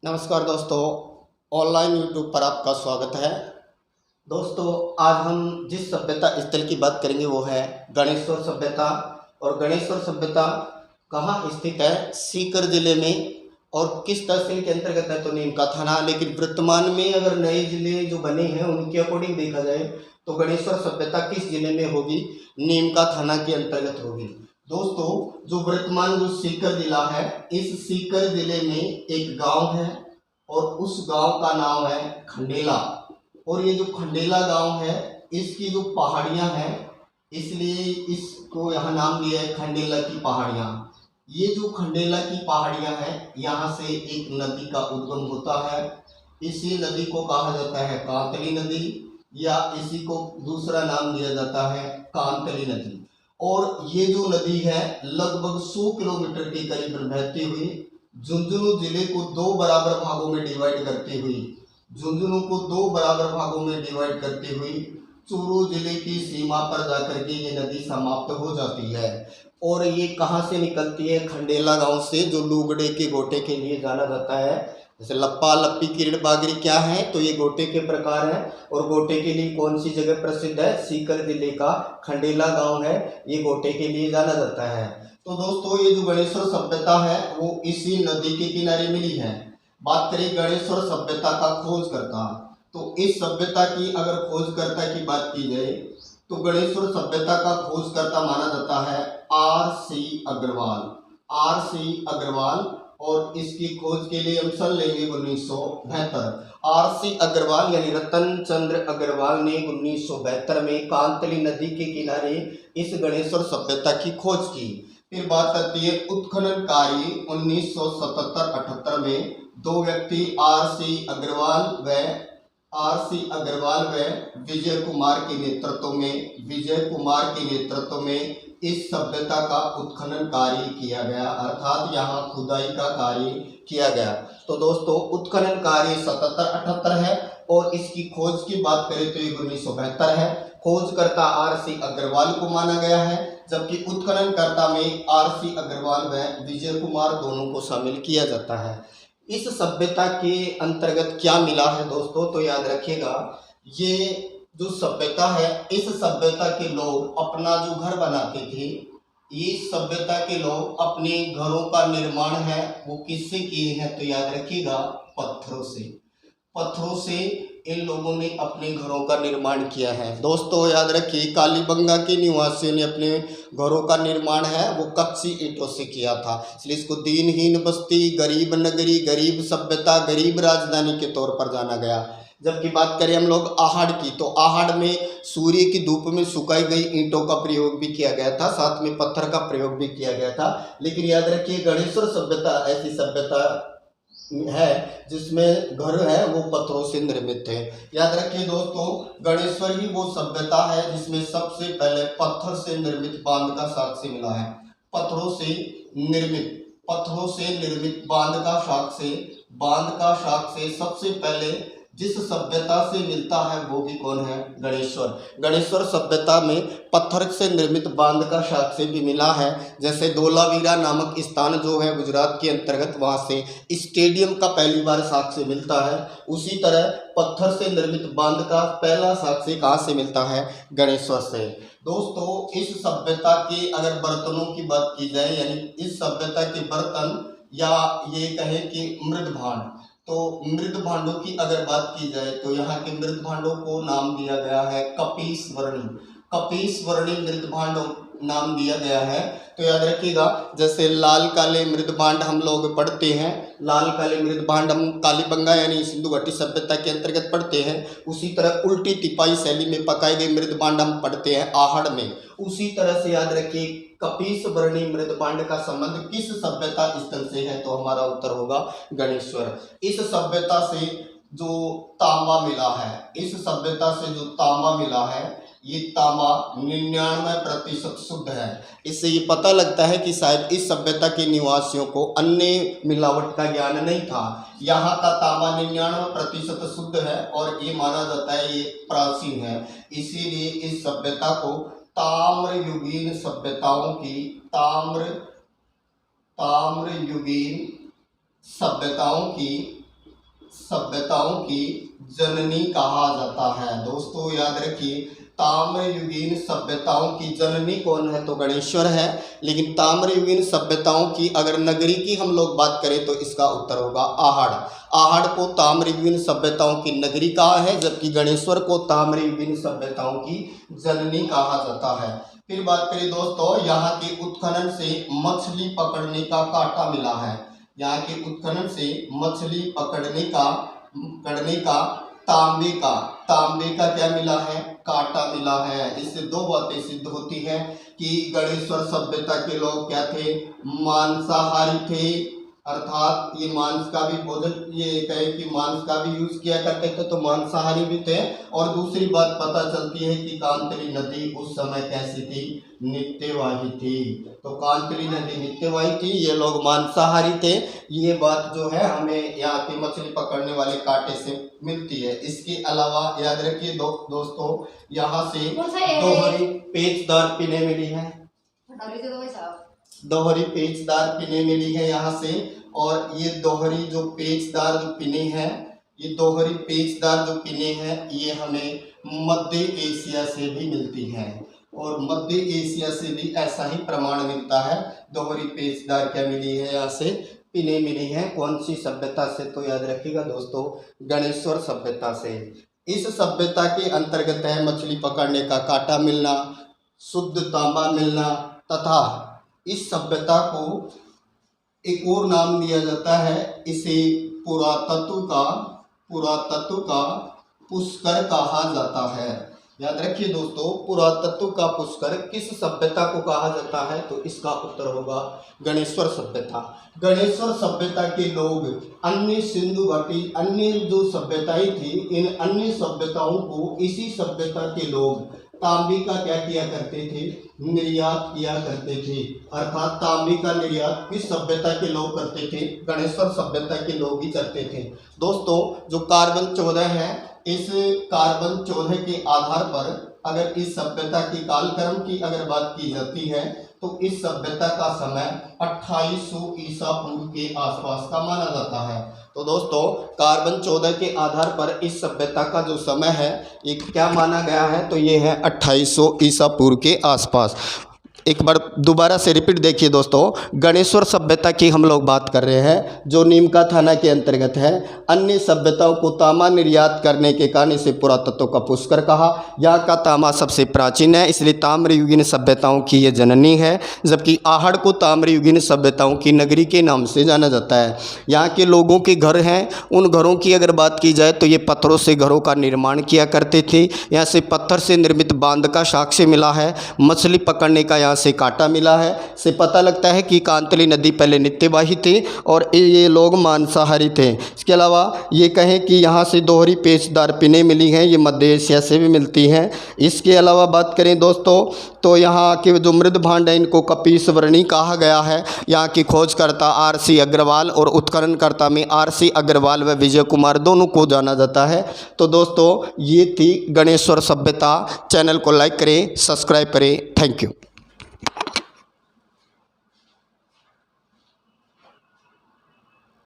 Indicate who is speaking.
Speaker 1: नमस्कार दोस्तों, online YouTube पर आपका स्वागत है। दोस्तों, आज हम जिस सभ्यता स्थल की बात करेंगे वो है गणेश्वर सभ्यता। और गणेश्वर सभ्यता कहाँ स्थित है? सीकर जिले में। और किस तहसील के अंतर्गत है? तो नीमका थाना। लेकिन वर्तमान में अगर नए जिले जो बने हैं उनके अकॉर्डिंग देखा जाए तो गणेश्वर सभ्यता किस जिले में होगी? नीमका थाना के अंतर्गत होगी। दोस्तों, जो वर्तमान जो सीकर जिला है, इस सीकर जिले में एक गांव है और उस गांव का नाम है खंडेला। और ये जो खंडेला गांव है, इसकी जो पहाड़ियां हैं, इसलिए इसको यहाँ नाम दिया है खंडेला की पहाड़ियां। ये जो खंडेला की पहाड़ियां हैं, यहाँ से एक नदी का उद्गम होता है। इसी नदी को कहा जाता है कांतली नदी, या इसी को दूसरा नाम दिया जाता है कांतली नदी। और ये जो नदी है लगभग 100 किलोमीटर के करीब बहती हुई झुंझुनू जिले को दो बराबर भागों में डिवाइड करती हुई झुंझुनू को दो बराबर भागों में डिवाइड करती हुई चूरू जिले की सीमा पर जाकर के ये नदी समाप्त हो जाती है। और ये कहाँ से निकलती है? खंडेला गांव से, जो लुगड़े के गोटे के लिए जाना जाता है। जैसे लप्पा लप्पी किरण बागरी क्या है, तो ये गोटे के प्रकार है। और गोटे के लिए कौन सी जगह प्रसिद्ध है? सीकर जिले का खंडेला गांव है, ये गोटे के लिए जाना जाता है। तो दोस्तों, ये जो गणेश्वर सभ्यता है वो इसी नदी के किनारे मिली है। बात करें गणेश्वर सभ्यता का खोजकर्ता, तो इस सभ्यता की अगर खोजकर्ता की बात की जाए तो गणेश्वर सभ्यता का खोजकर्ता माना जाता है R.C. अग्रवाल। R.C. अग्रवाल। और इसकी खोज के लिए हम सन लेंगे 1972। R.C. अग्रवाल यानी रतन चंद्र अग्रवाल ने 1972 में कांतली नदी के किनारे इस गणेश्वर सभ्यता की खोज की। फिर बात आती है उत्खनन कार्य 1977-78 में दो व्यक्ति R.C. अग्रवाल व विजय कुमार के नेतृत्व में इस सभ्यता का उत्खनन कार्य किया गया, अर्थात यहाँ खुदाई का कार्य किया गया। तो दोस्तों, उत्खनन कार्य 77-78 है और इसकी खोज की बात करें तो ये 1972 है। खोजकर्ता R.C. अग्रवाल को माना गया है, जबकि उत्खननकर्ता में R.C. अग्रवाल व विजय कुमार दोनों को शामिल किया जाता है। इस सभ्यता के अंतर्गत क्या मिला है दोस्तों? तो याद रखिएगा, ये जो सभ्यता है, इस सभ्यता के लोग अपना जो घर बनाते थे, इस सभ्यता के लोग अपने घरों का निर्माण है वो किससे किए हैं? तो याद रखिएगा, पत्थरों से इन लोगों ने अपने घरों का निर्माण किया है। दोस्तों, याद रखिए, कालीबंगा के निवासियों ने अपने घरों का निर्माण है वो कच्ची ईंटों से किया था, इसलिए इसको दीनहीन बस्ती, गरीब नगरी, गरीब सभ्यता, गरीब राजधानी के तौर पर जाना गया। जबकि बात करें हम लोग आहड़ की, तो आहड़ में सूर्य की धूप में सुखाई गई ईंटों का प्रयोग भी किया गया था, साथ में पत्थर का प्रयोग भी किया गया था। लेकिन याद रखिए, गणेश्वर सभ्यता ऐसी सभ्यता है जिसमें घर है वो पत्थरों से निर्मित है। याद रखिए दोस्तों, गणेश्वर ही वो सभ्यता है जिसमें सबसे पहले पत्थर से निर्मित बांध का साक्ष्य मिला है। पत्थरों से निर्मित बांध का साक्ष्य सबसे पहले जिस सभ्यता से मिलता है वो भी कौन है? गणेश्वर सभ्यता में पत्थर से निर्मित बांध का साक्ष्य भी मिला है। जैसे धोलावीरा नामक स्थान जो है गुजरात के अंतर्गत, वहाँ से स्टेडियम का पहली बार साक्ष्य मिलता है। उसी तरह पत्थर से निर्मित बांध का पहला साक्ष्य कहाँ से मिलता है? गणेश्वर से। दोस्तों, इस सभ्यता के अगर बर्तनों की बात की जाए, यानी इस सभ्यता के बर्तन, या ये कहें कि मृद भांड, तो मृद भांडों की अगर बात की जाए तो यहाँ के मृद भांडों को नाम दिया गया है कपीस वर्णी मृद भांडों नाम दिया गया है। तो याद रखिएगा, जैसे लाल काले मृद भांड हम लोग पढ़ते हैं, लाल काले मृद भांड हम कालीबंगा यानी सिंधु घाटी सभ्यता के अंतर्गत पढ़ते हैं। उसी तरह उल्टी तिपाई शैली में पकाए गए मृद भांड हम पढ़ते हैं आहड़ में। उसी तरह से याद रखिए, कपीस वर्णी मृद भांड का संबंध किस सभ्यता स्थल से है? तो हमारा उत्तर होगा गणेश्वर। इस सभ्यता से जो तांबा मिला है, ये तांबा 99% शुद्ध है। इससे ये पता लगता है कि शायद इस सभ्यता के निवासियों को अन्य मिलावट का ज्ञान नहीं था। यहाँ का तांबा 99% शुद्ध है और ये माना जाता है ये प्राचीन है। इसीलिए इस सभ्यता को ताम्रयुगीन सभ्यताओं की सभ्यताओं की जननी कहा जाता है। दोस्तों याद रखिए, ताम्रयुगीन सभ्यताओं की जननी कौन है? तो गणेश्वर है। लेकिन ताम्रयुगीन सभ्यताओं की अगर नगरी की हम लोग बात करें तो इसका उत्तर होगा आहड़। आहड़ को ताम्रयुगीन सभ्यताओं की नगरी कहा है, जबकि गणेश्वर को ताम्रयुगीन सभ्यताओं की जननी कहा जाता है। फिर बात करें दोस्तों, यहाँ के उत्खनन से मछली पकड़ने का कांटा मिला है। यहाँ के उत्खनन से मछली पकड़ने का तांबे का क्या मिला है? कांटा मिला है। इससे दो बातें सिद्ध होती हैं कि गणेश्वर सभ्यता के लोग क्या थे? मांसाहारी थे, अर्थात ये मांस का भी भोजन, ये कहे कि मांस का भी यूज किया करते थे, तो मांसाहारी भी थे। और दूसरी बात पता चलती है कि कांतली नदी उस समय कैसी थी? नित्यवाही थी। तो कांतली नदी नित्यवाही थी, ये लोग मांसाहारी थे। ये बात जो है हमें यहाँ की मछली पकड़ने वाले कांटे से मिलती है। इसके अलावा याद रखिए दोस्तों, यहाँ से दोहरी पेचदार पिने मिली है। दोहरी पेचदार पिने मिली है यहाँ से। और ये दोहरी जो पेचदार जो पिने हैं, ये दोहरी पेचदार जो पिने हैं, ये हमें मध्य एशिया से भी मिलती हैं। और मध्य एशिया से भी ऐसा ही प्रमाण मिलता है। दोहरी पेचदार क्या मिली है? यहाँ से पिने मिली हैं। कौन सी सभ्यता से? तो याद रखिएगा दोस्तों, गणेश्वर सभ्यता से। इस सभ्यता के अंतर्गत है मछली पकड़ने का कांटा मिलना, शुद्ध तांबा मिलना, तथा इस सभ्यता को एक और नाम दिया जाता है, इसे पुरातत्व का पुष्कर कहा जाता है। याद रखिए दोस्तों, पुरातत्व का पुष्कर किस सभ्यता को कहा जाता है? तो इसका उत्तर होगा गणेश्वर सभ्यता। गणेश्वर सभ्यता के लोग अन्य सिंधु घाटी, अन्य जो सभ्यताएं थी, इन अन्य सभ्यताओं को इसी सभ्यता के लोग तांबे का क्या किया करते थे? निर्यात किया करते थे। अर्थात तांबे का निर्यात किस सभ्यता के लोग करते थे? गणेश्वर सभ्यता के लोग ही करते थे। दोस्तों जो कार्बन 14 है, इस कार्बन 14 के आधार पर अगर इस सभ्यता की कालक्रम की अगर बात की जाती है तो इस सभ्यता का समय 2800 ईसा पूर्व के आसपास का माना जाता है। तो दोस्तों कार्बन 14 के आधार पर इस सभ्यता का जो समय है ये क्या माना गया है? तो ये है 2800 ईसा पूर्व के आसपास। एक बार दोबारा से रिपीट देखिए दोस्तों, गणेश्वर सभ्यता की हम लोग बात कर रहे हैं जो नीमका थाना के अंतर्गत है। अन्य सभ्यताओं को तांबा निर्यात करने के कारण इसे पुरातत्व का पुष्कर कहा। यहाँ का तांबा सबसे प्राचीन है, इसलिए ताम्रयुगीन सभ्यताओं की ये जननी है। जबकि आहड़ को ताम्रयुगीन सभ्यताओं की नगरी के नाम से जाना जाता है। यहाँ के लोगों के घर हैं, उन घरों की अगर बात की जाए तो ये पत्थरों से घरों का निर्माण किया करते थे। यहाँ से पत्थर से निर्मित बांध का साक्ष्य मिला है। मछली पकड़ने का यहाँ से कांटा मिला है। से पता लगता है कि कांतली नदी पहले नित्यवाही थी और ये लोग मांसाहारी थे। इसके अलावा ये कहें कि यहाँ से दोहरी पेचदार पिने मिली हैं, ये मध्य एशिया से भी मिलती हैं। इसके अलावा बात करें दोस्तों तो यहाँ के जो मृद भांड है इनको कपीसवर्णी कहा गया है। यहाँ की खोजकर्ता RC अग्रवाल और उत्खननकर्ता में RC अग्रवाल व विजय कुमार दोनों को जाना जाता है। तो दोस्तों ये थी गणेश्वर सभ्यता। चैनल को लाइक करें, सब्सक्राइब करें। Thank you.